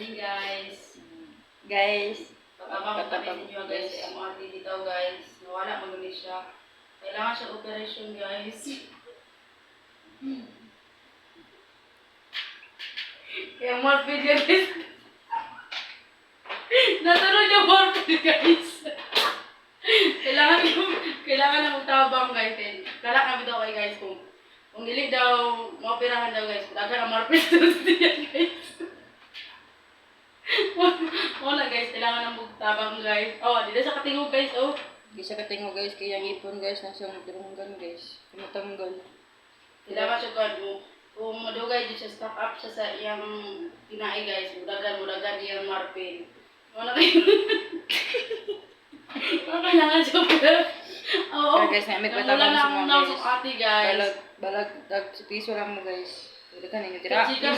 din guys. Guys. Pag-abang pa rin ninyo guys. Ang mga dito guys. Nawala mag siya. Kailangan siya operation guys. Kaya morphine guys. Natulog yung morphine guys. Kailangan na magtabang guys. Kala kami daw kay guys kung dili daw maoperahan daw guys. Dagan ang morphine guys. Wala guys, kailangan ng magtabang guys. Oh, dito sa katingog guys, oh. Di siya katingog guys, kaya yung ipon guys, nasa madurunggan guys. Kumatanggal. Kailangan siya kung madugay dito siya, stock up siya sa iyang tinai guys. Mudagan iyang marpin. Wala kayo. Kailangan siya pala. Oo. Guys, may patabang sa mga guys. Ate guys. Balag, si piso lang mo guys. Pwede ka ninyo Chikas tira.